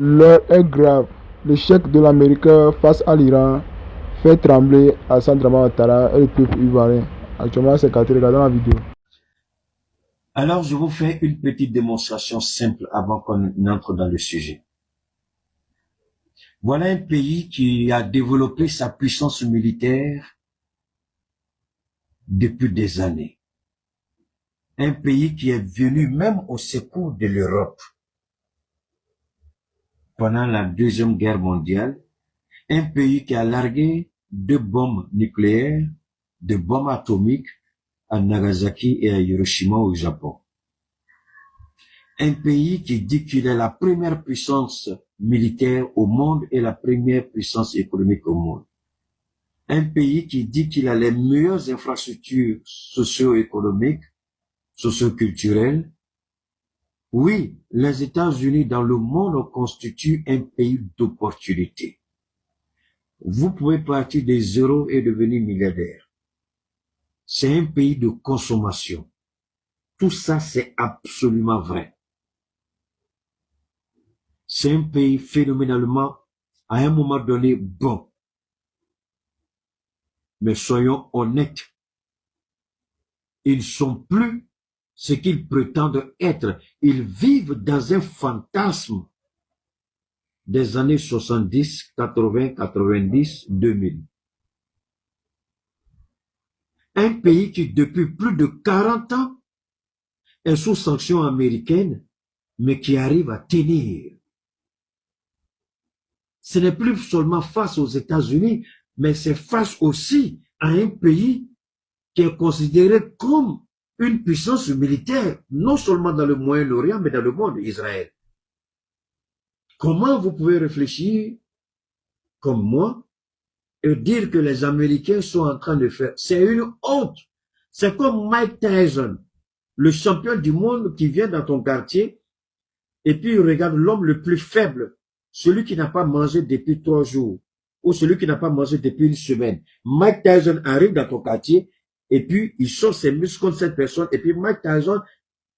L'heure est grave. L'échec de l'Amérique face à l'Iran fait trembler Hassan Draman Ouattara et le peuple ivoirien. Actuellement, c'est Cathy, regardons la vidéo. Alors, je vous fais une petite démonstration simple avant qu'on entre dans le sujet. Voilà un pays qui a développé sa puissance militaire depuis des années. Un pays qui est venu même au secours de l'Europe pendant la Deuxième Guerre mondiale. Un pays qui a largué 2 bombes nucléaires, 2 bombes atomiques à Nagasaki et à Hiroshima au Japon. Un pays qui dit qu'il est la première puissance militaire au monde et la première puissance économique au monde. Un pays qui dit qu'il a les meilleures infrastructures socio-économiques, socio-culturelles. Oui, les États-Unis dans le monde constituent un pays d'opportunités. Vous pouvez partir des zéros et devenir milliardaire. C'est un pays de consommation. Tout ça, c'est absolument vrai. C'est un pays phénoménalement, à un moment donné, bon. Mais soyons honnêtes, ils ne sont plus ce qu'ils prétendent être. Ils vivent dans un fantasme des années 70, 80, 90, 2000. Un pays qui, depuis plus de 40 ans, est sous sanctions américaines, mais qui arrive à tenir. Ce n'est plus seulement face aux États-Unis, mais c'est face aussi à un pays qui est considéré comme une puissance militaire, non seulement dans le Moyen-Orient, mais dans le monde, Israël. Comment vous pouvez réfléchir comme moi et dire que les Américains sont en train de faire? C'est une honte. C'est comme Mike Tyson, le champion du monde qui vient dans ton quartier et puis il regarde l'homme le plus faible, celui qui n'a pas mangé depuis 3 jours ou celui qui n'a pas mangé depuis une semaine. Mike Tyson arrive dans ton quartier et puis il sort ses muscles contre cette personne et puis Mike Tyson,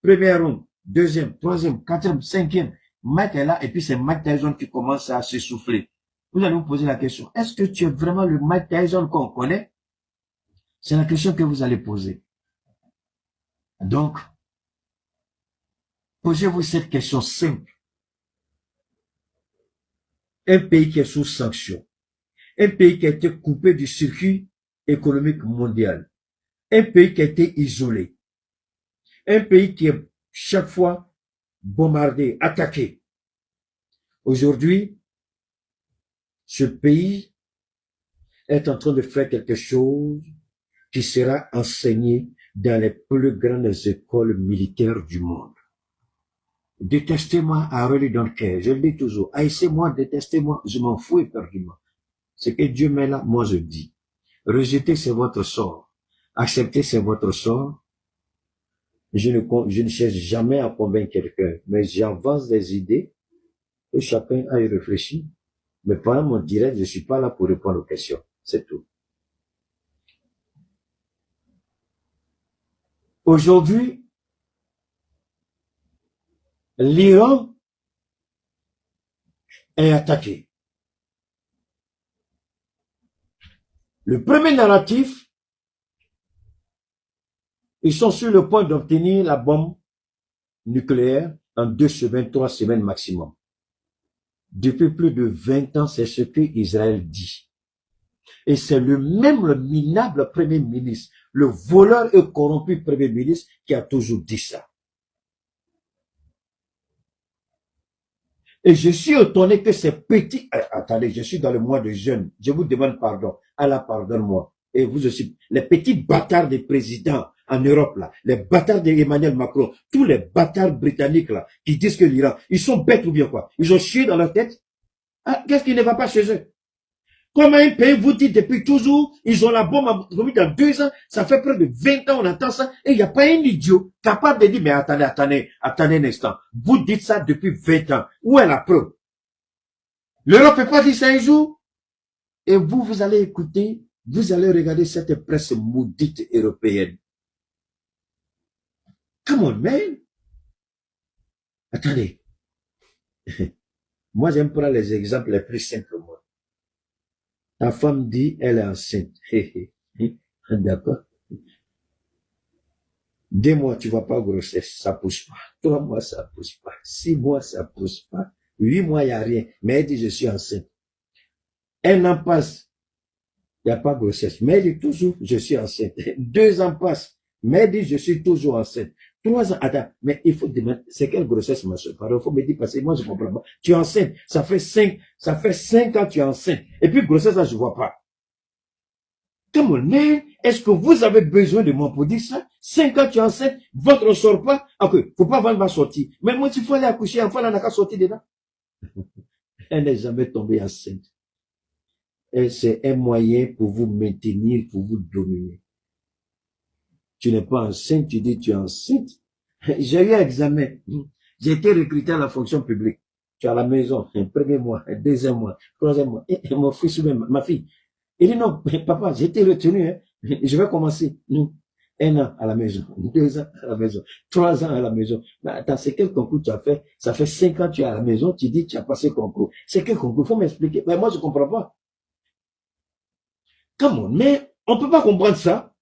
première ronde, deuxième, troisième, quatrième, cinquième, Mike est là et puis c'est Mike Tyson qui commence à s'essouffler. Vous allez vous poser la question, est-ce que tu es vraiment le Mike Tyson qu'on connaît? C'est la question que vous allez poser. Donc, posez-vous cette question simple. Un pays qui est sous sanction, un pays qui a été coupé du circuit économique mondial, un pays qui a été isolé, un pays qui est chaque fois bombardé, attaqué. Aujourd'hui, ce pays est en train de faire quelque chose qui sera enseigné dans les plus grandes écoles militaires du monde. Détestez-moi, I really don't care. Je le dis toujours. Haïssez-moi, détestez-moi, je m'en fous éperdument. Ce que Dieu met là, moi je dis. Rejeter, c'est votre sort. Accepter, c'est votre sort. Je ne cherche jamais à convaincre quelqu'un, mais j'avance des idées et chacun a y réfléchi. Mais pendant mon direct, je ne suis pas là pour répondre aux questions. C'est tout. Aujourd'hui, l'Iran est attaqué. Le premier narratif, ils sont sur le point d'obtenir la bombe nucléaire en 2 semaines, 3 semaines maximum. Depuis plus de 20 ans, c'est ce que Israël dit. Et c'est le minable premier ministre, le voleur et corrompu premier ministre qui a toujours dit ça. Et je suis étonné que ces petits... Attendez, je suis dans le mois de jeûne. Je vous demande pardon. Allah pardonne-moi. Et vous aussi. Les petits bâtards des présidents en Europe, là, les bâtards d'Emmanuel Macron, tous les bâtards britanniques, là, qui disent que l'Iran, ils sont bêtes ou bien quoi? Ils ont chié dans leur tête. Ah, qu'est-ce qui ne va pas chez eux? Comment un pays vous dit depuis toujours, ils ont la bombe atomique dans 2 ans, ça fait près de 20 ans, on entend ça, et il n'y a pas un idiot capable de dire, mais attendez un instant. Vous dites ça depuis 20 ans. Où est la preuve? L'Europe ne peut pas dire ça un jour. Et vous allez écouter, vous allez regarder cette presse maudite européenne. Come on, man. Attendez. Moi, j'aime prendre les exemples les plus simples, moi. Ta femme dit, elle est enceinte. D'accord. 2 mois, tu vois pas grossesse, ça pousse pas. 3 mois, ça pousse pas. 6 mois, ça pousse pas. 8 mois, il n'y a rien. Mais elle dit, je suis enceinte. 1 an passe, il n'y a pas grossesse. Mais elle dit toujours, je suis enceinte. 2 ans passent, mais elle dit, je suis toujours enceinte. 3 ans, attends, mais il faut demander, c'est quelle grossesse, ma soeur? Pardon, il faut me dire, parce que moi, je comprends pas. Tu es enceinte, ça fait 5 ans que tu es enceinte. Et puis, grossesse, là, je vois pas. Come on, man, est-ce que vous avez besoin de moi pour dire ça? 5 ans, tu es enceinte, votre ne sort pas. Ok, faut pas vendre ma sortie. Mais moi, s'il faut aller accoucher, enfin, là, n'a qu'à sortir dedans. Elle n'est jamais tombée enceinte. Et c'est un moyen pour vous maintenir, pour vous dominer. Tu n'es pas enceinte, tu dis tu es enceinte. J'ai eu un examen. J'ai été recruté à la fonction publique. Tu es à la maison, premier mois, deuxième mois, troisième mois. Et mon fils, même, ma fille. Il dit non, papa, j'ai été retenu, hein. Je vais commencer. 1 an à la maison, 2 ans à la maison, 3 ans à la maison. Mais attends, c'est quel concours tu as fait? Ça fait 5 ans que tu es à la maison, tu dis tu as passé concours. C'est quel concours? Faut m'expliquer. Mais moi, je comprends pas. Come on, mais on peut pas comprendre ça.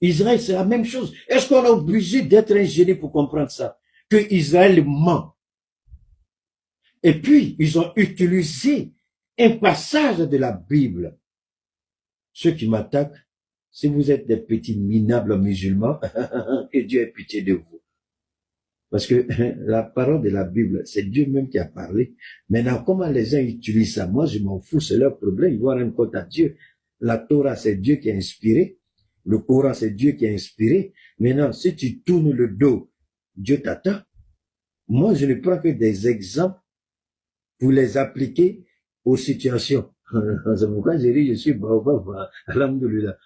Israël, c'est la même chose. Est-ce qu'on est obligé d'être un génie pour comprendre ça? Que Israël ment. Et puis, ils ont utilisé un passage de la Bible. Ceux qui m'attaquent, si vous êtes des petits minables musulmans, que Dieu ait pitié de vous. Parce que la parole de la Bible, c'est Dieu même qui a parlé. Maintenant, comment les gens utilisent ça? Moi, je m'en fous, c'est leur problème. Ils vont rendre compte à Dieu. La Torah, c'est Dieu qui a inspiré. Le Coran, c'est Dieu qui a inspiré. Maintenant, si tu tournes le dos, Dieu t'attend. Moi, je ne prends que des exemples pour les appliquer aux situations. C'est pourquoi j'ai dit, je suis alhamdoulilah.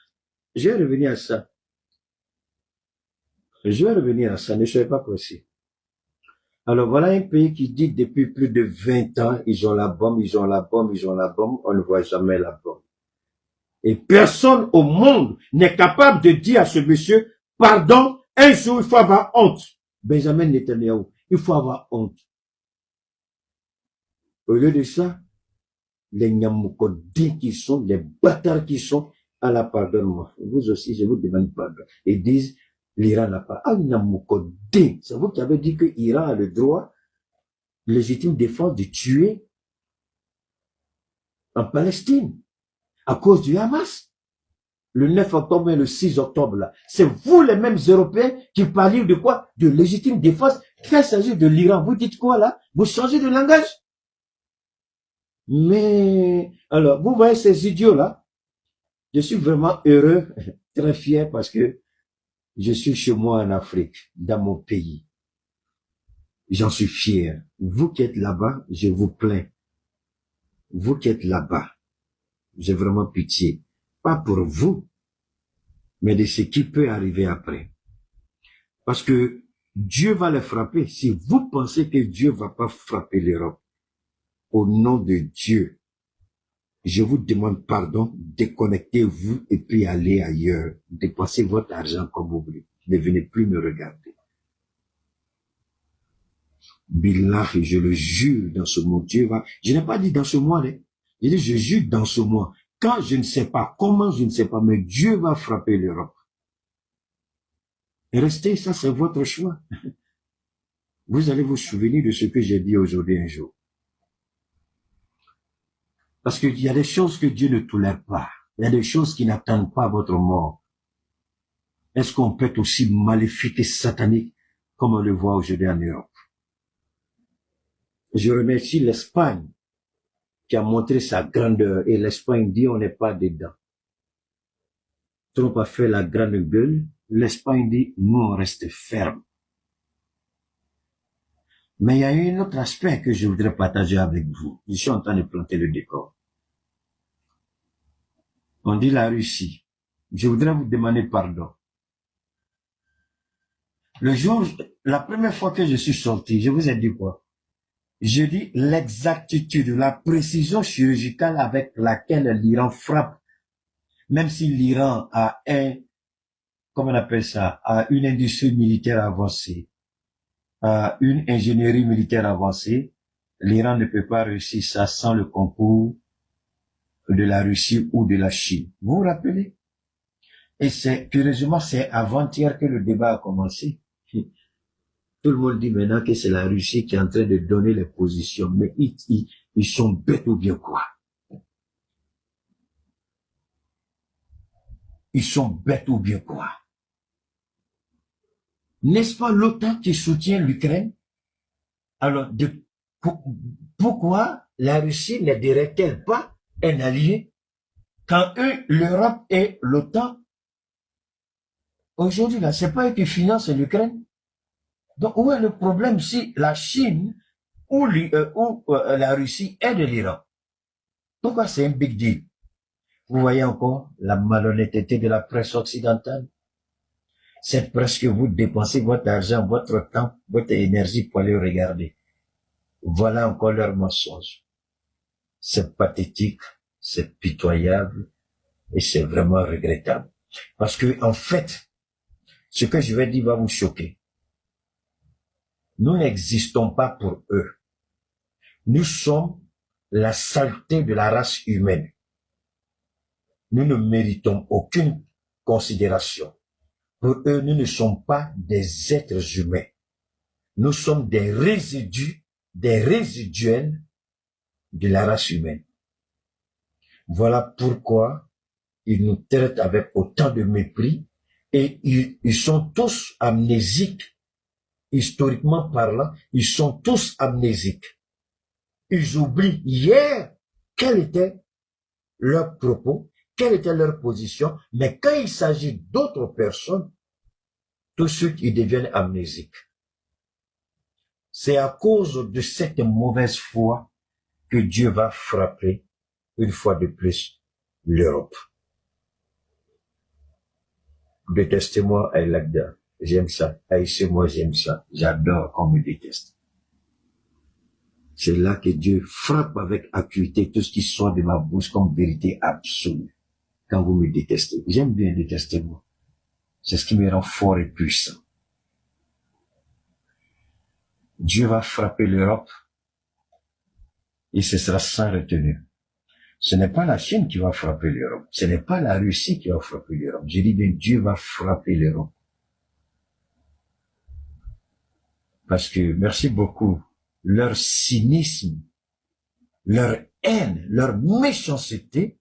Je vais revenir à ça. Ne soyez pas pressés. Alors voilà un pays qui dit depuis plus de 20 ans, ils ont la bombe, on ne voit jamais la bombe. Et personne au monde n'est capable de dire à ce monsieur, pardon, un jour il faut avoir honte. Benjamin Netanyahu, il faut avoir honte. Au lieu de ça, les Nyamukodis qui sont, les bâtards qui sont, Allah pardonne-moi. Vous aussi, je vous demande pardon. Ils disent, l'Iran n'a pas. Ah, Nyamukodis, c'est vous qui avez dit que l'Iran a le droit légitime défense de tuer en Palestine à cause du Hamas. Le 9 octobre et le 6 octobre, là. C'est vous les mêmes Européens qui parlez de quoi? De légitime défense. Quand il s'agit de l'Iran, vous dites quoi là? Vous changez de langage. Mais, alors, vous voyez ces idiots-là? Je suis vraiment heureux, très fier parce que je suis chez moi en Afrique, dans mon pays. J'en suis fier. Vous qui êtes là-bas, je vous plains. Vous qui êtes là-bas, j'ai vraiment pitié. Pas pour vous, mais de ce qui peut arriver après. Parce que Dieu va les frapper. Si vous pensez que Dieu va pas frapper l'Europe, au nom de Dieu, je vous demande pardon, déconnectez-vous et puis allez ailleurs. Dépensez votre argent comme vous voulez. Ne venez plus me regarder. Billah, je le jure dans ce mois. Dieu va. Je n'ai pas dit dans ce mois, hein. Je dis, je jure dans ce mois. Quand je ne sais pas, comment je ne sais pas, mais Dieu va frapper l'Europe. Et restez, ça c'est votre choix. Vous allez vous souvenir de ce que j'ai dit aujourd'hui un jour. Parce qu'il y a des choses que Dieu ne tolère pas. Il y a des choses qui n'attendent pas votre mort. Est-ce qu'on peut être aussi maléfique et satanique comme on le voit aujourd'hui en Europe? Je remercie l'Espagne qui a montré sa grandeur et l'Espagne dit on n'est pas dedans. Trump a fait la grande gueule. L'Espagne dit nous on reste ferme. Mais il y a un autre aspect que je voudrais partager avec vous. Je suis en train de planter le décor. On dit la Russie. Je voudrais vous demander pardon. Le jour, la première fois que je suis sorti, je vous ai dit quoi? Je dis l'exactitude, la précision chirurgicale avec laquelle l'Iran frappe. Même si l'Iran a comment on appelle ça, a une industrie militaire avancée, a une ingénierie militaire avancée, l'Iran ne peut pas réussir ça sans le concours de la Russie ou de la Chine. Vous vous rappelez? Et c'est, curieusement, c'est avant-hier que le débat a commencé. Tout le monde dit maintenant que c'est la Russie qui est en train de donner les positions. Mais ils sont bêtes ou bien quoi? Ils sont bêtes ou bien quoi? N'est-ce pas l'OTAN qui soutient l'Ukraine? Alors, pourquoi la Russie n'aiderait-elle pas un allié quand eux, l'Europe et l'OTAN, aujourd'hui, là, c'est pas eux qui financent l'Ukraine? Donc, où est le problème si la Chine ou la Russie aide l'Iran? Pourquoi c'est un big deal? Vous voyez encore la malhonnêteté de la presse occidentale? C'est presque vous dépensez votre argent, votre temps, votre énergie pour aller regarder. Voilà encore leur mensonge. C'est pathétique, c'est pitoyable et c'est vraiment regrettable. Parce que, en fait, ce que je vais dire va vous choquer. Nous n'existons pas pour eux. Nous sommes la saleté de la race humaine. Nous ne méritons aucune considération. Pour eux, nous ne sommes pas des êtres humains. Nous sommes des résidus, des résiduels de la race humaine. Voilà pourquoi ils nous traitent avec autant de mépris et ils sont tous amnésiques. Historiquement parlant, ils sont tous amnésiques. Ils oublient hier quel était leur propos, quelle était leur position, mais quand il s'agit d'autres personnes, tout de suite ils deviennent amnésiques. C'est à cause de cette mauvaise foi que Dieu va frapper une fois de plus l'Europe. Détestez-moi, I like that. J'aime ça. Haïssez-moi, j'aime ça. J'adore qu'on me déteste. C'est là que Dieu frappe avec acuité tout ce qui sort de ma bouche comme vérité absolue. Quand vous me détestez. J'aime bien détester moi. C'est ce qui me rend fort et puissant. Dieu va frapper l'Europe et ce sera sans retenue. Ce n'est pas la Chine qui va frapper l'Europe. Ce n'est pas la Russie qui va frapper l'Europe. Je dis bien Dieu va frapper l'Europe. Parce que, merci beaucoup, leur cynisme, leur haine, leur méchanceté,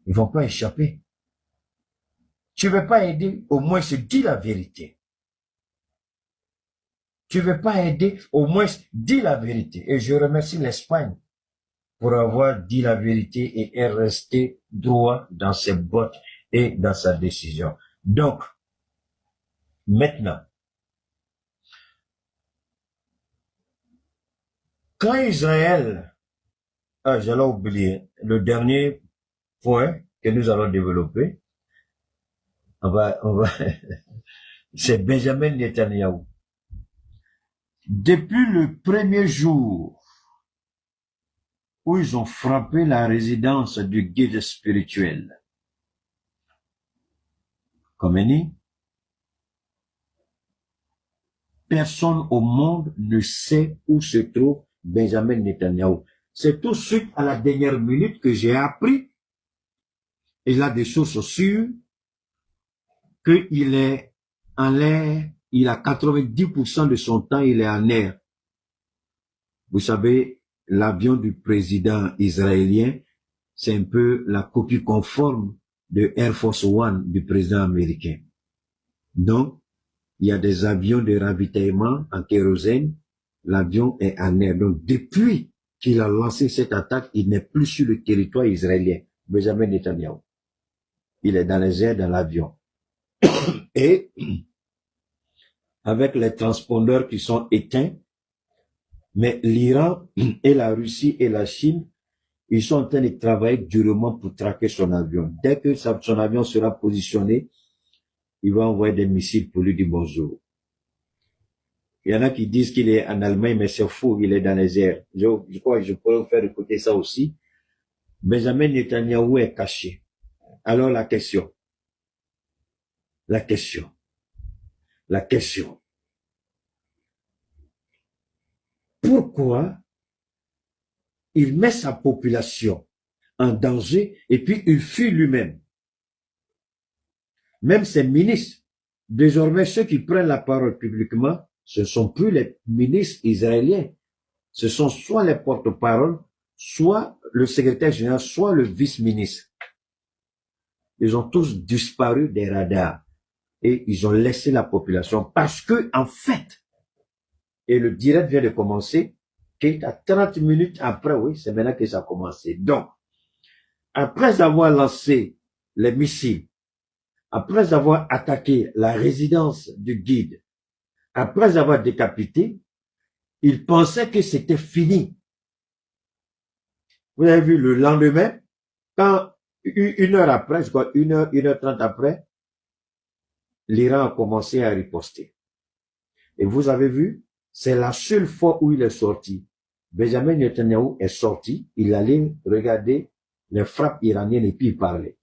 ils vont pas échapper. Tu veux pas aider, au moins se dis la vérité. Tu veux pas aider, au moins dis la vérité. Et je remercie l'Espagne pour avoir dit la vérité et est resté droit dans ses bottes et dans sa décision. Donc, maintenant, quand Israël, j'allais oublier, le dernier point que nous allons développer, c'est Benjamin Netanyahu. Depuis le premier jour où ils ont frappé la résidence du guide spirituel, Khomeini, personne au monde ne sait où se trouve Benjamin Netanyahu. C'est tout de suite à la dernière minute que j'ai appris, et là des sources sûres, qu'il est en l'air, il a 90% de son temps, il est en air. Vous savez, l'avion du président israélien, c'est un peu la copie conforme de Air Force One du président américain. Donc, il y a des avions de ravitaillement en kérosène, l'avion est en air. Donc, depuis qu'il a lancé cette attaque, il n'est plus sur le territoire israélien. Benjamin Netanyahu. Il est dans les airs, dans l'avion. Et, avec les transpondeurs qui sont éteints, mais l'Iran et la Russie et la Chine, ils sont en train de travailler durement pour traquer son avion. Dès que son avion sera positionné, il va envoyer des missiles pour lui dire bonjour. Il y en a qui disent qu'il est en Allemagne, mais c'est faux, il est dans les airs. Je crois que je pourrais vous faire écouter ça aussi. Benjamin Netanyahu est caché. Alors la question. pourquoi il met sa population en danger et puis il fuit lui-même. Même ses ministres, désormais ceux qui prennent la parole publiquement, ce ne sont plus les ministres israéliens. Ce sont soit les porte-paroles, soit le secrétaire général, soit le vice-ministre. Ils ont tous disparu des radars et ils ont laissé la population parce que, en fait, et le direct vient de commencer, qu'à 30 minutes après, oui, c'est maintenant que ça a commencé. Donc, après avoir lancé les missiles, après avoir attaqué la résidence du guide, après avoir décapité, ils pensaient que c'était fini. Vous avez vu le lendemain, quand une heure après, je crois 1h30 après, l'Iran a commencé à riposter. Et vous avez vu, c'est la seule fois où il est sorti. Benjamin Netanyahu est sorti, il allait regarder les frappes iraniennes et puis il parlait.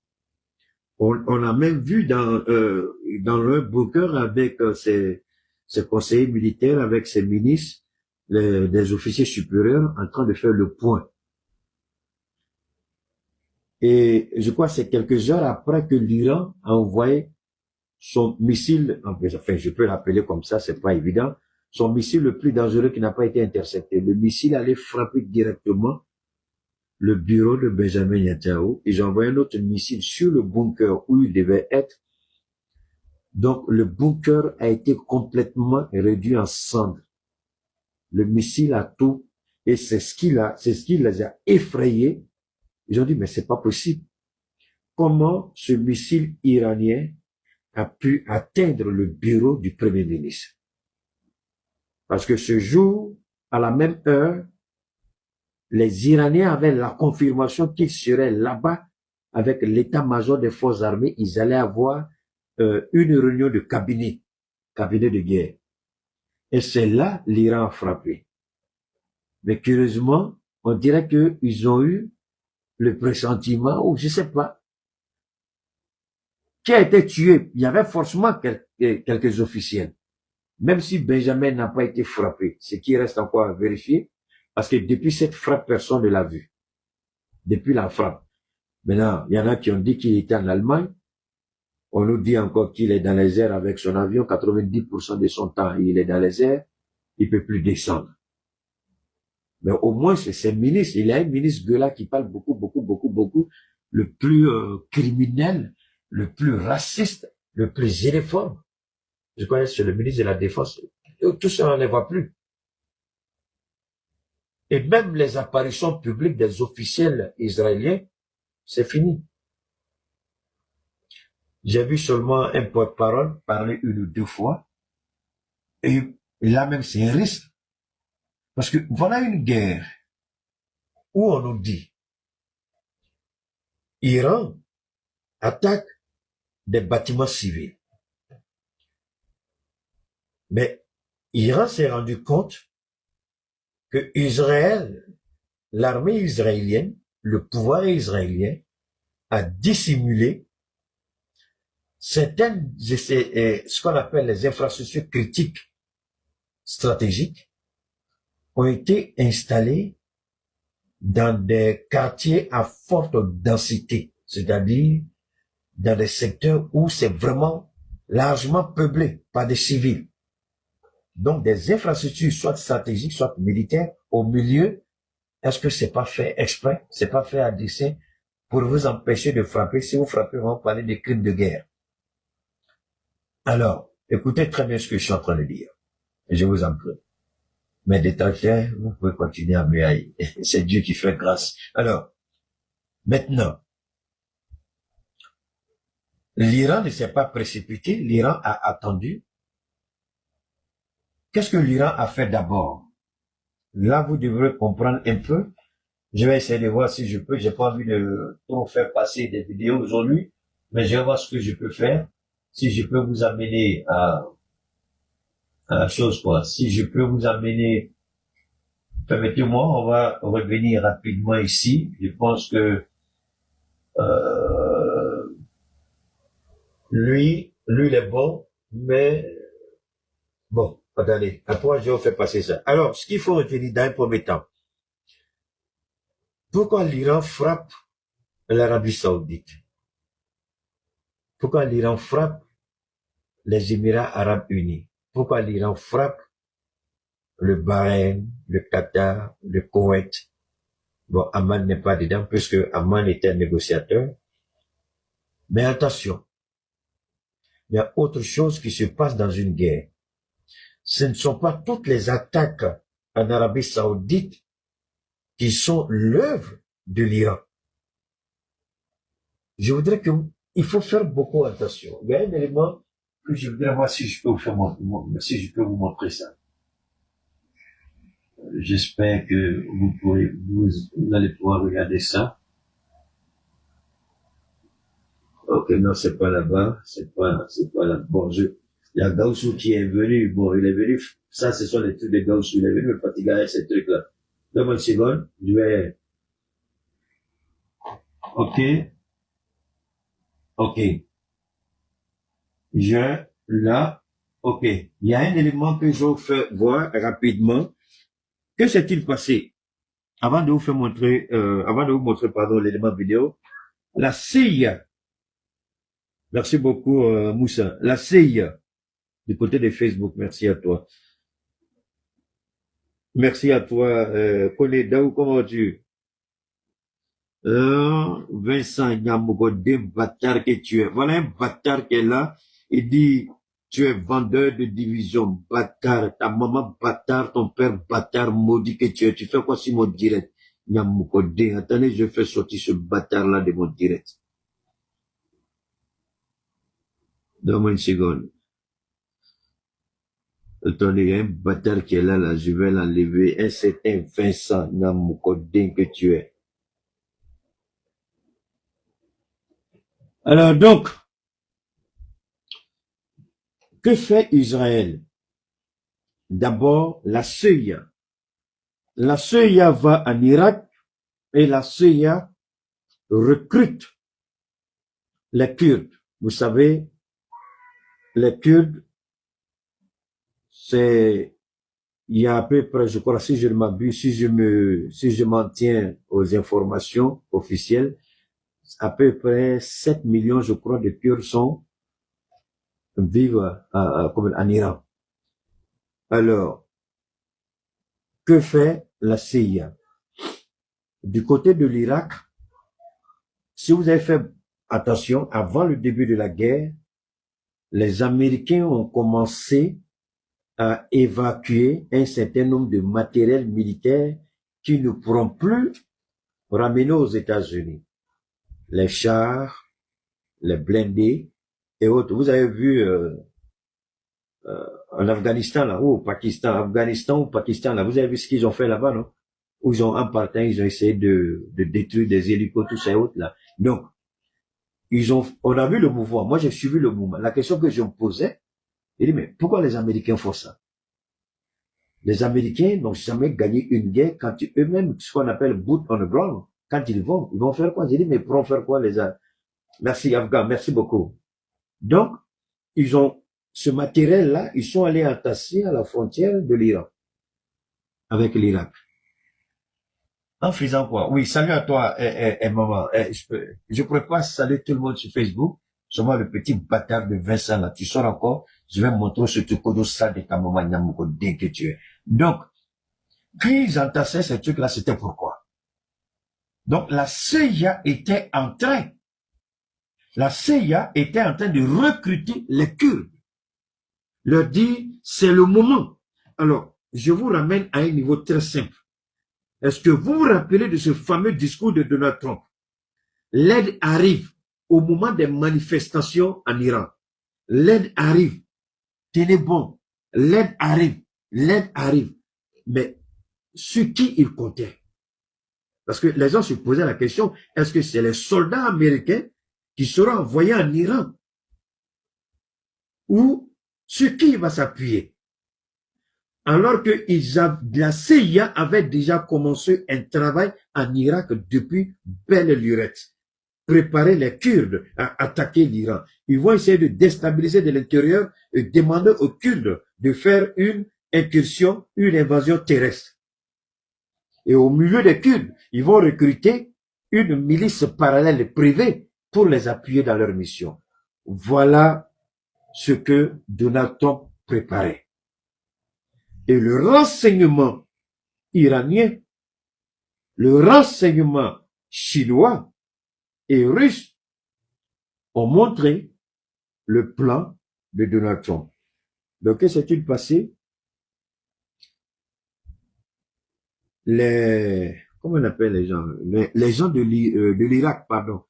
On a même vu dans le bunker avec ses conseillers militaires, avec ses ministres, des officiers supérieurs en train de faire le point. Et je crois que c'est quelques heures après que l'Iran a envoyé son missile, enfin je peux l'appeler comme ça, c'est pas évident, son missile le plus dangereux qui n'a pas été intercepté. Le missile allait frapper directement le bureau de Benjamin Netanyahu. Ils ont envoyé un autre missile sur le bunker où il devait être. Donc le bunker a été complètement réduit en cendres. Le missile a tout, et c'est ce qui les a effrayés. Ils ont dit, mais c'est pas possible. Comment ce missile iranien a pu atteindre le bureau du Premier ministre? Parce que ce jour, à la même heure, les Iraniens avaient la confirmation qu'ils seraient là-bas avec l'état-major des forces armées. Ils allaient avoir une réunion de cabinet de guerre. Et c'est là l'Iran a frappé. Mais curieusement, on dirait qu'ils ont eu le pressentiment, ou je sais pas, qui a été tué. Il y avait forcément quelques officiels. Même si Benjamin n'a pas été frappé, ce qui reste encore à vérifier, parce que depuis cette frappe, personne ne l'a vu. Depuis la frappe. Maintenant, il y en a qui ont dit qu'il était en Allemagne. On nous dit encore qu'il est dans les airs avec son avion. 90% de son temps, il est dans les airs. Il peut plus descendre. Mais au moins, c'est ses ministres. Il y a un ministre là qui parle beaucoup. Le plus criminel, le plus raciste, le plus xénophobe. Je crois que c'est le ministre de la Défense. Tout ça, on ne les voit plus. Et même les apparitions publiques des officiels israéliens, c'est fini. J'ai vu seulement un porte-parole parler 1 ou 2 fois. Et là même, c'est un risque. Parce que voilà une guerre où on nous dit Iran attaque des bâtiments civils. Mais Iran s'est rendu compte que Israël, l'armée israélienne, le pouvoir israélien, a dissimulé certaines de ce qu'on appelle les infrastructures critiques stratégiques ont été installées dans des quartiers à forte densité, c'est-à-dire dans des secteurs où c'est vraiment largement peuplé par des civils. Donc des infrastructures soit stratégiques, soit militaires au milieu. Est-ce que c'est pas fait exprès, c'est pas fait à dessein pour vous empêcher de frapper? Si vous frappez, on va parler de crimes de guerre. Alors, écoutez très bien ce que je suis en train de dire. Et je vous en prie. Mes détracteurs, vous pouvez continuer à me haïr. C'est Dieu qui fait grâce. Alors, maintenant, l'Iran ne s'est pas précipité, l'Iran a attendu. Qu'est-ce que l'Iran a fait d'abord? Là, vous devrez comprendre un peu. Je vais essayer de voir si je peux. J'ai pas envie de trop faire passer des vidéos aujourd'hui, mais je vais voir ce que je peux faire. Si je peux vous amener à la chose, quoi. Si je peux vous amener, permettez-moi, on va revenir rapidement ici. Je pense que lui il est bon, mais bon, Attendez, à toi, je vais faire passer ça. Alors, ce qu'il faut retenir dans un premier temps, pourquoi l'Iran frappe l'Arabie Saoudite? Pourquoi l'Iran frappe les Émirats Arabes Unis? Pourquoi l'Iran frappe le Bahreïn, le Qatar, le Koweït? Bon, Amman n'est pas dedans puisque Amman était un négociateur. Mais attention, il y a autre chose qui se passe dans une guerre. Ce ne sont pas toutes les attaques en Arabie Saoudite qui sont l'œuvre de l'Iran. Je voudrais il faut faire beaucoup attention. Il y a un élément que je voudrais voir si je peux vous faire si je peux vous montrer ça. J'espère que vous allez pouvoir regarder ça. Ok, non, c'est pas là-bas, c'est pas là. Bon, il y a Gaussou qui est venu, bon, il est venu, ça, ce sont les trucs de Gaussou, il est venu me fatiguer avec ces trucs-là. Donne-moi une seconde, je vais, ok, là, ok. Il y a un élément que je vais vous faire voir rapidement. Que s'est-il passé? Avant de vous montrer, pardon, l'élément vidéo, la CIA, merci beaucoup, Moussa, la CIA, du côté de Facebook, merci à toi. Merci à toi, Konédaou, comment vas-tu? Vincent Nyamugode, bâtard que tu es. Voilà un bâtard qui est là. Il dit, tu es vendeur de division, bâtard. Ta maman bâtard, ton père bâtard, maudit que tu es. Tu fais quoi sur mon direct? Nyamugode, attendez, je fais sortir ce bâtard-là de mon direct. Donne-moi une seconde. Attendez, il y a un bâtard qui est là, je vais l'enlever. Un certain Vincent Nyamugode que tu es. Alors donc, que fait Israël? D'abord, la CIA. La CIA va en Irak et la CIA recrute les Kurdes. Vous savez, les Kurdes, il y a à peu près, je crois, si je ne m'abuse, si je m'en tiens aux informations officielles, à peu près 7 millions, je crois, de Kurdes vivent en Iran. Alors, que fait la CIA? Du côté de l'Irak, si vous avez fait attention, avant le début de la guerre, les Américains ont commencé à évacuer un certain nombre de matériels militaires qui ne pourront plus ramener aux États-Unis. Les chars, les blindés et autres. Vous avez vu en Afghanistan là, ou au Pakistan, là, vous avez vu ce qu'ils ont fait là-bas, non? Où ils ont, en partant, ils ont essayé de détruire des hélicos, tout ça et autres là. Donc, on a vu le mouvement. Moi, j'ai suivi le mouvement. La question que je me posais, je dis, mais pourquoi les Américains font ça? Les Américains n'ont jamais gagné une guerre quand eux-mêmes, ce qu'on appelle boot on the ground, quand ils vont faire quoi? J'ai dit, mais pour faire quoi Merci Afghan, merci beaucoup. Donc, ils ont ce matériel-là, ils sont allés entasser à la frontière de l'Iran, avec l'Irak. En faisant quoi? Oui, salut à toi, maman. Je pourrais pas saluer tout le monde sur Facebook. Seulement le petit bâtard de Vincent là, tu sors encore, je vais montrer ce truc sale de ta maman Nyamuko dès que tu es. Donc, quand ils entassaient ces trucs-là, c'était pourquoi? Donc, la CIA était en train de recruter les Kurdes. Leur dire, c'est le moment. Alors, je vous ramène à un niveau très simple. Est-ce que vous vous rappelez de ce fameux discours de Donald Trump? L'aide arrive au moment des manifestations en Iran. L'aide arrive. Tenez bon. L'aide arrive. Mais sur qui il comptait? Parce que les gens se posaient la question, est-ce que c'est les soldats américains qui seront envoyés en Iran? Ou sur qui il va s'appuyer? Alors que la CIA avait déjà commencé un travail en Irak depuis belle lurette. Préparer les Kurdes à attaquer l'Iran. Ils vont essayer de déstabiliser de l'intérieur et demander aux Kurdes de faire une incursion, une invasion terrestre. Et au milieu des Kurdes, ils vont recruter une milice parallèle privée pour les appuyer dans leur mission. Voilà ce que Donald Trump préparait. Et le renseignement iranien, le renseignement chinois et russe ont montré le plan de Donald Trump. Donc, que s'est-il passé? Comment on appelle les gens? Les gens de l'Irak, pardon.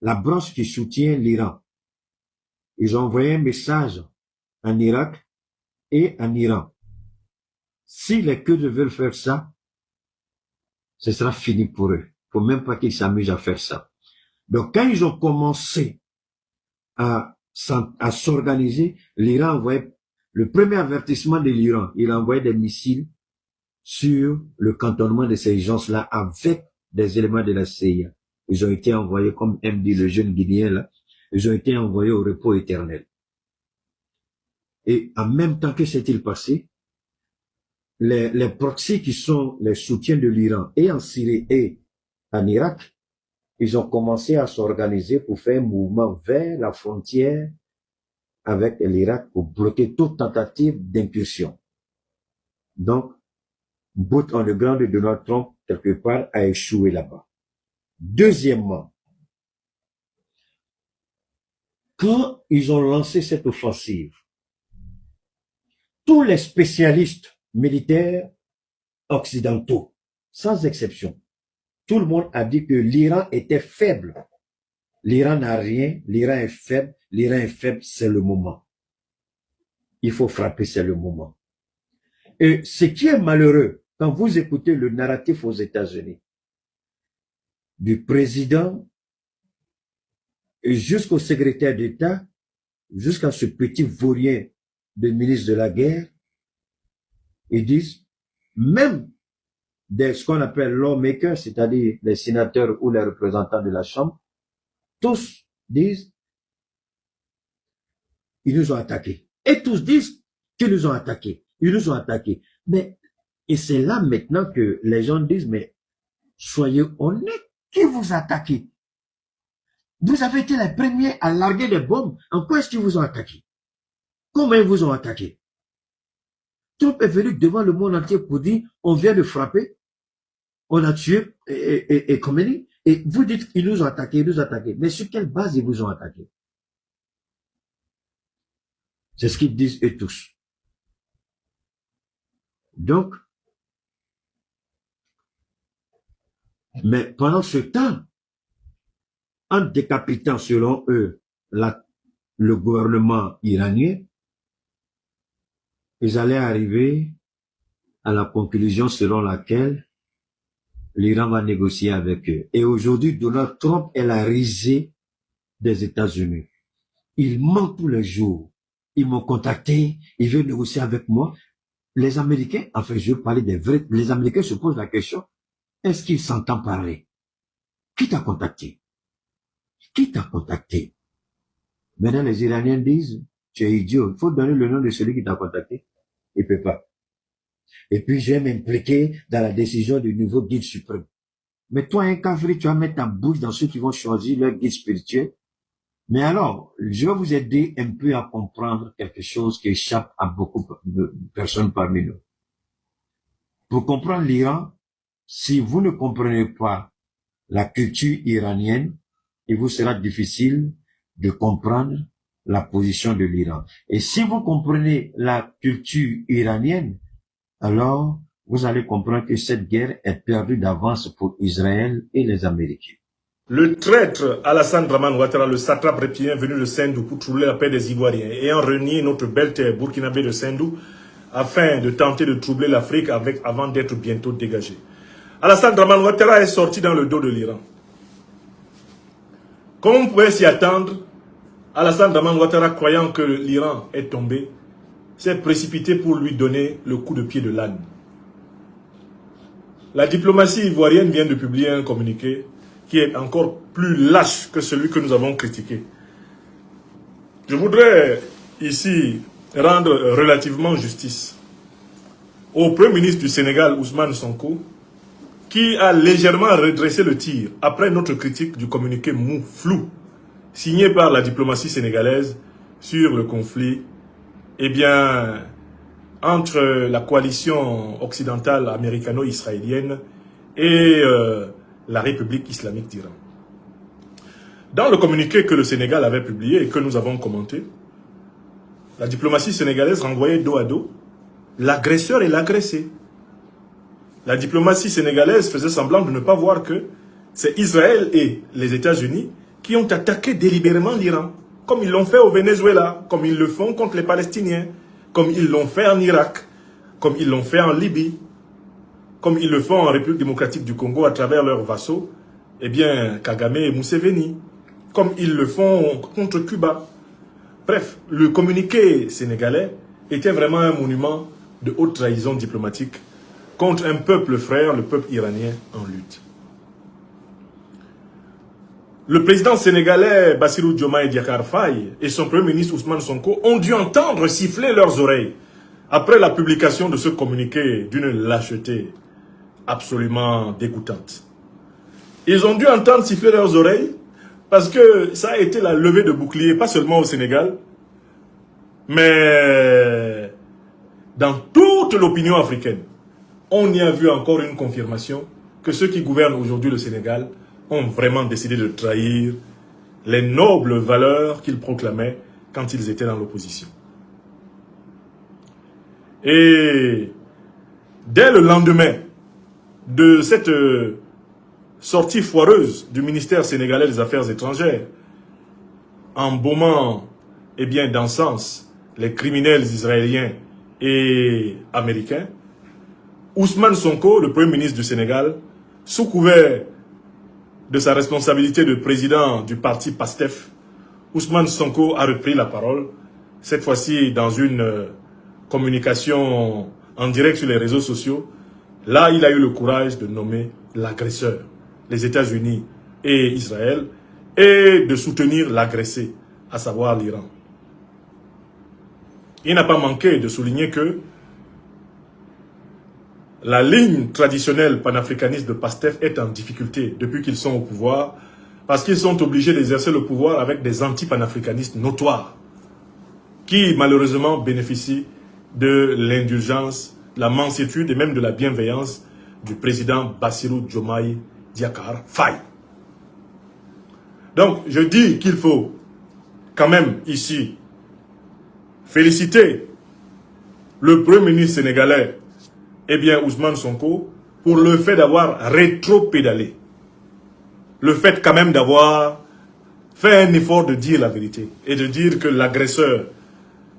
La branche qui soutient l'Iran. Ils ont envoyé un message en Irak et en Iran. Si les Kurdes veulent faire ça, ce sera fini pour eux. Faut même pas qu'ils s'amusent à faire ça. Donc, quand ils ont commencé à s'organiser, l'Iran envoyait le premier avertissement de l'Iran. Il a envoyé des missiles sur le cantonnement de ces gens-là avec des éléments de la CIA. Ils ont été envoyés, comme aime dit le jeune Guinéen là, ils ont été envoyés au repos éternel. Et en même temps, que s'est-il passé? Les proxys qui sont les soutiens de l'Iran et en Syrie et en Irak, ils ont commencé à s'organiser pour faire un mouvement vers la frontière avec l'Irak pour bloquer toute tentative d'incursion. Donc, boot on the ground de Donald Trump, quelque part, a échoué là-bas. Deuxièmement, quand ils ont lancé cette offensive, tous les spécialistes militaires occidentaux, sans exception, tout le monde a dit que l'Iran était faible. L'Iran n'a rien, l'Iran est faible, c'est le moment. Il faut frapper, c'est le moment. Et ce qui est malheureux, quand vous écoutez le narratif aux États-Unis, du président jusqu'au secrétaire d'État, jusqu'à ce petit vaurien de ministre de la guerre, ils disent, même ce qu'on appelle lawmakers, c'est-à-dire les sénateurs ou les représentants de la Chambre, tous disent, ils nous ont attaqués. Et tous disent qu'ils nous ont attaqués. Ils nous ont attaqués. Mais, et c'est là maintenant que les gens disent, mais soyez honnêtes, qui vous a attaqué? Vous avez été les premiers à larguer des bombes. En quoi est-ce qu'ils vous ont attaqué? Comment ils vous ont attaqué? Trump est venu devant le monde entier pour dire, on vient de frapper, on a tué et Khomeini, et vous dites qu'ils nous ont attaqués, ils nous ont attaqués. Mais sur quelle base ils vous ont attaqué? C'est ce qu'ils disent eux tous. Donc, mais pendant ce temps, en décapitant selon eux le gouvernement iranien, ils allaient arriver à la conclusion selon laquelle l'Iran va négocier avec eux. Et aujourd'hui, Donald Trump est la risée des États-Unis. Il ment tous les jours. Ils m'ont contacté, ils veulent négocier avec moi. Les Américains, enfin je veux parler des vrais, les Américains se posent la question, est-ce qu'ils s'entendent parler? Qui t'a contacté? Qui t'a contacté? Maintenant les Iraniens disent, tu es idiot, il faut donner le nom de celui qui t'a contacté. Il ne peut pas. Et puis je vais m'impliquer dans la décision du nouveau guide suprême. Mais toi, un cafri, tu vas mettre ta bouche dans ceux qui vont choisir leur guide spirituel. Mais alors, je vais vous aider un peu à comprendre quelque chose qui échappe à beaucoup de personnes parmi nous. Pour comprendre l'Iran, si vous ne comprenez pas la culture iranienne, il vous sera difficile de comprendre la position de l'Iran. Et si vous comprenez la culture iranienne, alors vous allez comprendre que cette guerre est perdue d'avance pour Israël et les Américains. Le traître Alassane Dramane Ouattara, le satrape réptilien venu de Sendou pour troubler la paix des Ivoiriens, ayant renié notre belle terre burkinabé de Sendou, afin de tenter de troubler l'Afrique avant d'être bientôt dégagé. Alassane Dramane Ouattara est sorti dans le dos de l'Iran. Comme on pouvait s'y attendre, Alassane Dramane Ouattara, croyant que l'Iran est tombé, s'est précipité pour lui donner le coup de pied de l'âne. La diplomatie ivoirienne vient de publier un communiqué qui est encore plus lâche que celui que nous avons critiqué. Je voudrais ici rendre relativement justice au Premier ministre du Sénégal, Ousmane Sonko, qui a légèrement redressé le tir après notre critique du communiqué mou flou signé par la diplomatie sénégalaise sur le conflit entre la coalition occidentale américano-israélienne et la République islamique d'Iran. Dans le communiqué que le Sénégal avait publié et que nous avons commenté, la diplomatie sénégalaise renvoyait dos à dos l'agresseur et l'agressé. La diplomatie sénégalaise faisait semblant de ne pas voir que c'est Israël et les États-Unis qui ont attaqué délibérément l'Iran, comme ils l'ont fait au Venezuela, comme ils le font contre les Palestiniens, comme ils l'ont fait en Irak, comme ils l'ont fait en Libye, comme ils le font en République démocratique du Congo à travers leurs vassaux, Kagame et Museveni, comme ils le font contre Cuba. Bref, le communiqué sénégalais était vraiment un monument de haute trahison diplomatique contre un peuple frère, le peuple iranien en lutte. Le président sénégalais Bassirou Diomaye Diakhar Faye et son premier ministre Ousmane Sonko ont dû entendre siffler leurs oreilles après la publication de ce communiqué d'une lâcheté absolument dégoûtante. Ils ont dû entendre siffler leurs oreilles parce que ça a été la levée de bouclier, pas seulement au Sénégal, mais dans toute l'opinion africaine. On y a vu encore une confirmation que ceux qui gouvernent aujourd'hui le Sénégal ont vraiment décidé de trahir les nobles valeurs qu'ils proclamaient quand ils étaient dans l'opposition. Et dès le lendemain de cette sortie foireuse du ministère sénégalais des Affaires étrangères, embaumant d'encens les criminels israéliens et américains, Ousmane Sonko, le Premier ministre du Sénégal, sous couvert de sa responsabilité de président du parti PASTEF, Ousmane Sonko a repris la parole, cette fois-ci dans une communication en direct sur les réseaux sociaux. Là, il a eu le courage de nommer l'agresseur, les États-Unis et Israël, et de soutenir l'agressé, à savoir l'Iran. Il n'a pas manqué de souligner que la ligne traditionnelle panafricaniste de PASTEF est en difficulté depuis qu'ils sont au pouvoir, parce qu'ils sont obligés d'exercer le pouvoir avec des anti-panafricanistes notoires, qui malheureusement bénéficient de l'indulgence, la mansuétude et même de la bienveillance du président Bassirou Diomaye Diakhar Faye. Donc, je dis qu'il faut quand même ici féliciter le Premier ministre sénégalais, Ousmane Sonko, pour le fait d'avoir rétro-pédalé. Le fait quand même d'avoir fait un effort de dire la vérité et de dire que l'agresseur,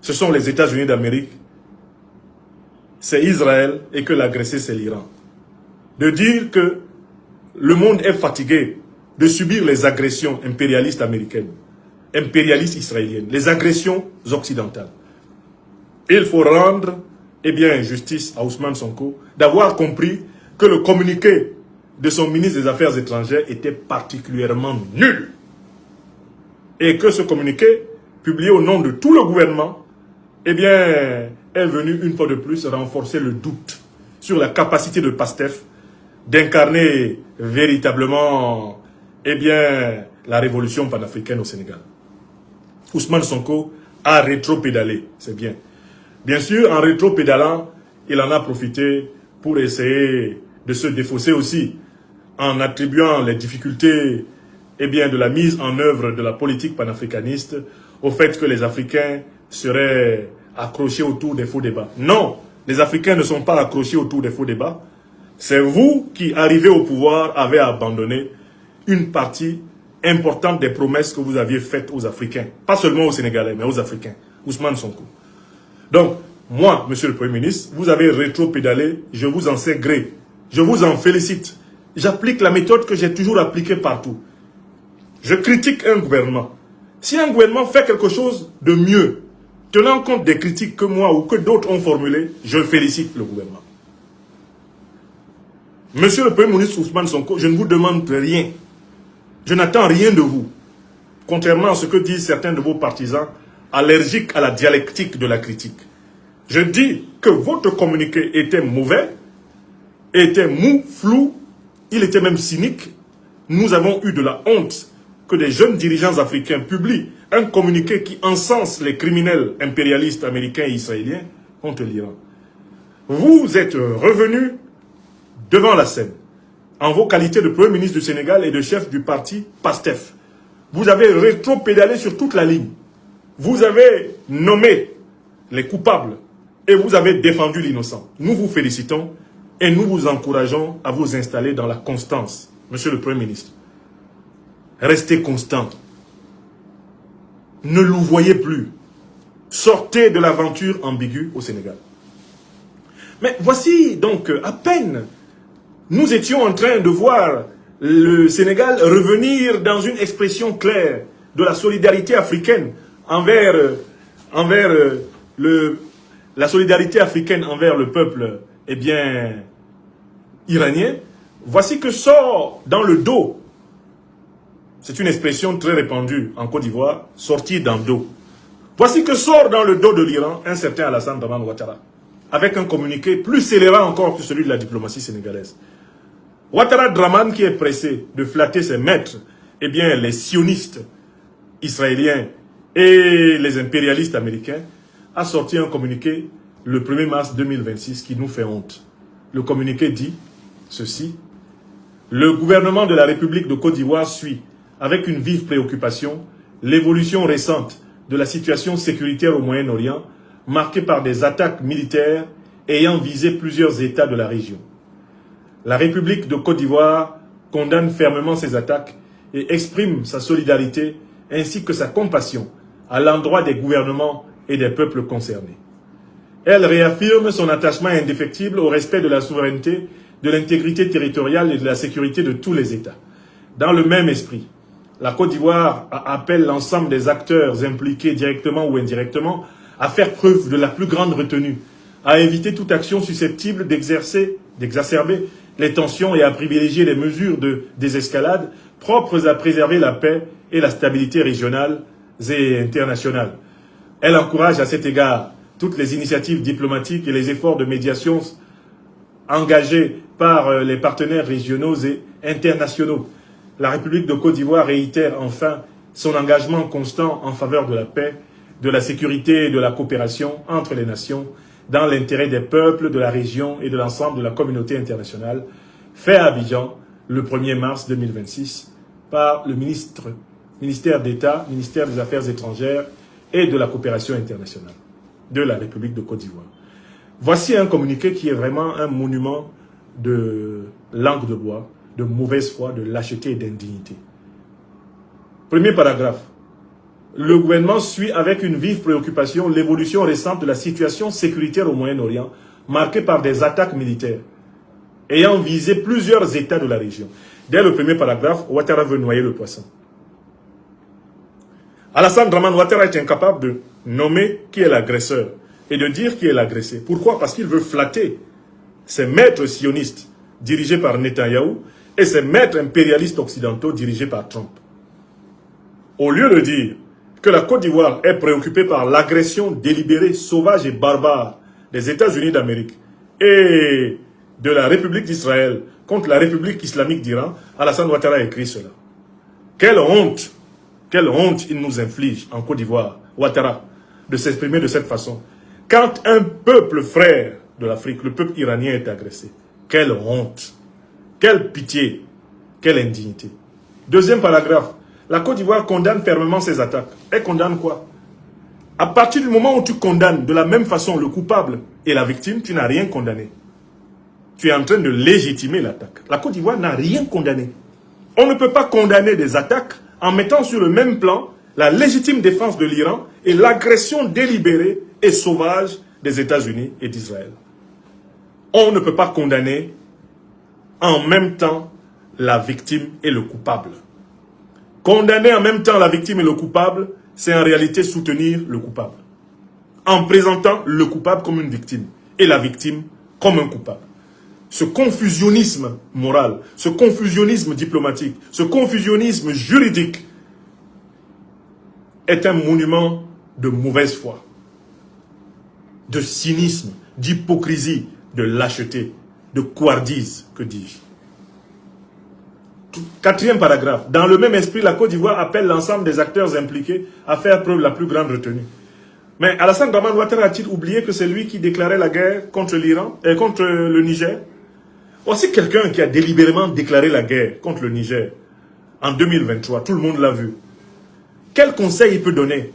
ce sont les États-Unis d'Amérique, c'est Israël et que l'agressé, c'est l'Iran. De dire que le monde est fatigué de subir les agressions impérialistes américaines, impérialistes israéliennes, les agressions occidentales. Il faut rendre justice à Ousmane Sonko d'avoir compris que le communiqué de son ministre des Affaires étrangères était particulièrement nul. Et que ce communiqué, publié au nom de tout le gouvernement, est venu une fois de plus renforcer le doute sur la capacité de PASTEF d'incarner véritablement la révolution panafricaine au Sénégal. Ousmane Sonko a rétro-pédalé, c'est bien. Bien sûr, en rétro-pédalant, il en a profité pour essayer de se défausser aussi, en attribuant les difficultés de la mise en œuvre de la politique panafricaniste au fait que les Africains seraient accrochés autour des faux débats. Non, les Africains ne sont pas accrochés autour des faux débats. C'est vous qui, arrivés au pouvoir, avez abandonné une partie importante des promesses que vous aviez faites aux Africains. Pas seulement aux Sénégalais, mais aux Africains. Ousmane Sonko. Donc, moi, monsieur le Premier ministre, vous avez rétro-pédalé, je vous en sais gré. Je vous en félicite. J'applique la méthode que j'ai toujours appliquée partout. Je critique un gouvernement. Si un gouvernement fait quelque chose de mieux, tenant compte des critiques que moi ou que d'autres ont formulées, je félicite le gouvernement. Monsieur le Premier ministre Ousmane Sonko, je ne vous demande rien. Je n'attends rien de vous. Contrairement à ce que disent certains de vos partisans, allergique à la dialectique de la critique. Je dis que votre communiqué était mauvais, était mou, flou, il était même cynique. Nous avons eu de la honte que des jeunes dirigeants africains publient un communiqué qui encense les criminels impérialistes américains et israéliens contre l'Iran. Vous êtes revenu devant la scène en vos qualités de Premier ministre du Sénégal et de chef du parti PASTEF. Vous avez rétro-pédalé sur toute la ligne. Vous avez nommé les coupables et vous avez défendu l'innocent. Nous vous félicitons et nous vous encourageons à vous installer dans la constance, Monsieur le Premier ministre. Restez constant. Ne louvoyez plus. Sortez de l'aventure ambiguë au Sénégal. Mais voici donc, à peine, nous étions en train de voir le Sénégal revenir dans une expression claire de la solidarité africaine envers la solidarité africaine envers le peuple, eh bien, iranien. Voici que sort dans le dos, c'est une expression très répandue en Côte d'Ivoire, sortir dans le dos. Voici que sort dans le dos de l'Iran un certain Alassane Draman Ouattara, avec un communiqué plus scélérat encore que celui de la diplomatie sénégalaise. Ouattara Draman, qui est pressé de flatter ses maîtres, eh bien, les sionistes israéliens et les impérialistes américains, a sorti un communiqué le 1er mars 2026 qui nous fait honte. Le communiqué dit ceci: le gouvernement de la République de Côte d'Ivoire suit avec une vive préoccupation l'évolution récente de la situation sécuritaire au Moyen-Orient, marquée par des attaques militaires ayant visé plusieurs États de la région. La République de Côte d'Ivoire condamne fermement ces attaques et exprime sa solidarité ainsi que sa compassion à l'endroit des gouvernements et des peuples concernés. Elle réaffirme son attachement indéfectible au respect de la souveraineté, de l'intégrité territoriale et de la sécurité de tous les États. Dans le même esprit, la Côte d'Ivoire appelle l'ensemble des acteurs impliqués directement ou indirectement à faire preuve de la plus grande retenue, à éviter toute action susceptible d'exacerber les tensions et à privilégier les mesures de désescalade propres à préserver la paix et la stabilité régionale et internationale. Elle encourage à cet égard toutes les initiatives diplomatiques et les efforts de médiation engagés par les partenaires régionaux et internationaux. La République de Côte d'Ivoire réitère enfin son engagement constant en faveur de la paix, de la sécurité et de la coopération entre les nations dans l'intérêt des peuples de la région et de l'ensemble de la communauté internationale, fait à Abidjan le 1er mars 2026 par le ministère d'État, ministère des Affaires étrangères et de la coopération internationale de la République de Côte d'Ivoire. Voici un communiqué qui est vraiment un monument de langue de bois, de mauvaise foi, de lâcheté et d'indignité. Premier paragraphe. Le gouvernement suit avec une vive préoccupation l'évolution récente de la situation sécuritaire au Moyen-Orient, marquée par des attaques militaires, ayant visé plusieurs États de la région. Dès le premier paragraphe, Ouattara veut noyer le poisson. Alassane Draman Ouattara est incapable de nommer qui est l'agresseur et de dire qui est l'agressé. Pourquoi? Parce qu'il veut flatter ses maîtres sionistes dirigés par Netanyahou et ses maîtres impérialistes occidentaux dirigés par Trump. Au lieu de dire que la Côte d'Ivoire est préoccupée par l'agression délibérée, sauvage et barbare des États-Unis d'Amérique et de la République d'Israël contre la République islamique d'Iran, Alassane Ouattara a écrit cela. Quelle honte il nous inflige en Côte d'Ivoire, Ouattara, de s'exprimer de cette façon. Quand un peuple frère de l'Afrique, le peuple iranien, est agressé. Quelle honte, quelle pitié, quelle indignité. Deuxième paragraphe. La Côte d'Ivoire condamne fermement ces attaques. Elle condamne quoi? À partir du moment où tu condamnes de la même façon le coupable et la victime, tu n'as rien condamné. Tu es en train de légitimer l'attaque. La Côte d'Ivoire n'a rien condamné. On ne peut pas condamner des attaques en mettant sur le même plan la légitime défense de l'Iran et l'agression délibérée et sauvage des États-Unis et d'Israël. On ne peut pas condamner en même temps la victime et le coupable. Condamner en même temps la victime et le coupable, c'est en réalité soutenir le coupable. En présentant le coupable comme une victime et la victime comme un coupable. Ce confusionnisme moral, ce confusionnisme diplomatique, ce confusionnisme juridique est un monument de mauvaise foi, de cynisme, d'hypocrisie, de lâcheté, de couardise, que dis-je. Quatrième paragraphe. Dans le même esprit, la Côte d'Ivoire appelle l'ensemble des acteurs impliqués à faire preuve de la plus grande retenue. Mais Alassane Dramane Ouattara a-t-il oublié que c'est lui qui déclarait la guerre contre l'Iran et contre le Niger? Aussi quelqu'un qui a délibérément déclaré la guerre contre le Niger en 2023, tout le monde l'a vu. Quel conseil il peut donner?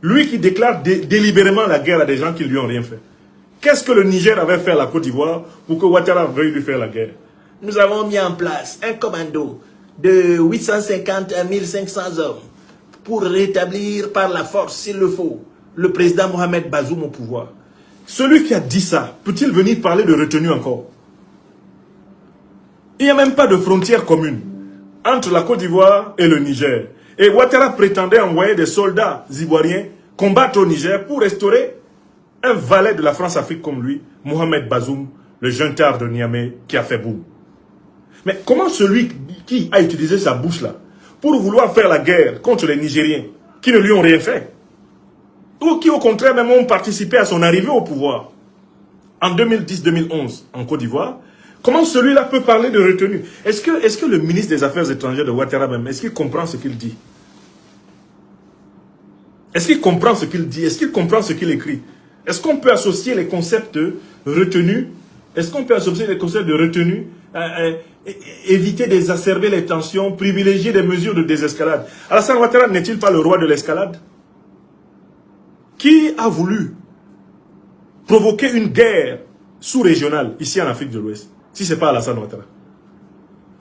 Lui qui déclare délibérément la guerre à des gens qui ne lui ont rien fait. Qu'est-ce que le Niger avait fait à la Côte d'Ivoire pour que Ouattara veuille lui faire la guerre? Nous avons mis en place un commando de 850 à 1500 hommes pour rétablir par la force, s'il le faut, le président Mohamed Bazoum au pouvoir. Celui qui a dit ça, peut-il venir parler de retenue encore? Il n'y a même pas de frontière commune entre la Côte d'Ivoire et le Niger. Et Ouattara prétendait envoyer des soldats ivoiriens combattre au Niger pour restaurer un valet de la France-Afrique comme lui, Mohamed Bazoum, le junteur de Niamey, qui a fait boum. Mais comment celui qui a utilisé sa bouche là pour vouloir faire la guerre contre les Nigériens qui ne lui ont rien fait, ou qui au contraire même ont participé à son arrivée au pouvoir en 2010-2011 en Côte d'Ivoire, comment celui-là peut parler de retenue? Est-ce que le ministre des Affaires étrangères de Ouattara même, est-ce qu'il comprend ce qu'il dit? Est-ce qu'il comprend ce qu'il dit? Est-ce qu'il comprend ce qu'il écrit? Est-ce qu'on peut associer les concepts de retenue? Est-ce qu'on peut associer les concepts de retenue, éviter d'exacerber les tensions, privilégier des mesures de désescalade? Alassane Ouattara n'est-il pas le roi de l'escalade? Qui a voulu provoquer une guerre sous-régionale ici en Afrique de l'Ouest, si ce n'est pas Alassane Ouattara?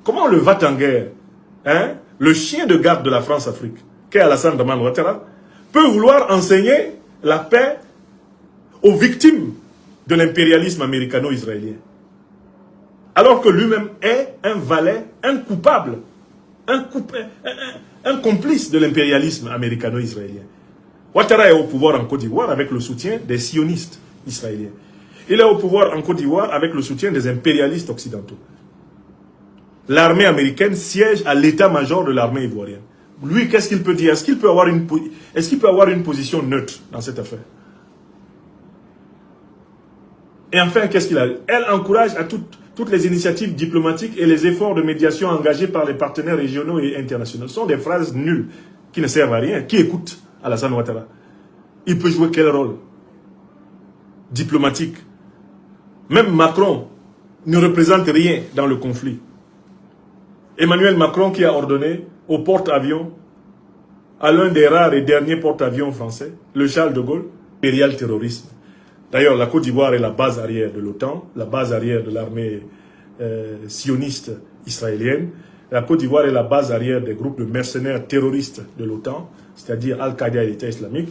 Comment le va-t-en-guerre, le chien de garde de la France-Afrique, qu'est Alassane Dramane Ouattara, peut vouloir enseigner la paix aux victimes de l'impérialisme américano-israélien, alors que lui-même est un valet, un coupable, un complice de l'impérialisme américano-israélien. Ouattara est au pouvoir en Côte d'Ivoire avec le soutien des sionistes israéliens. Il est au pouvoir en Côte d'Ivoire avec le soutien des impérialistes occidentaux. L'armée américaine siège à l'état-major de l'armée ivoirienne. Lui, qu'est-ce qu'il peut dire? Est-ce qu'il peut avoir une position neutre dans cette affaire? Et enfin, qu'est-ce qu'il a? Elle encourage à toutes les initiatives diplomatiques et les efforts de médiation engagés par les partenaires régionaux et internationaux. Ce sont des phrases nulles qui ne servent à rien. Qui écoute Alassane Ouattara? Il peut jouer quel rôle diplomatique? Même Macron ne représente rien dans le conflit. Emmanuel Macron qui a ordonné au porte-avions, à l'un des rares et derniers porte-avions français, le Charles de Gaulle, impérial terrorisme. D'ailleurs, la Côte d'Ivoire est la base arrière de l'OTAN, la base arrière de l'armée sioniste israélienne. La Côte d'Ivoire est la base arrière des groupes de mercenaires terroristes de l'OTAN, c'est-à-dire Al-Qaïda et l'État islamique.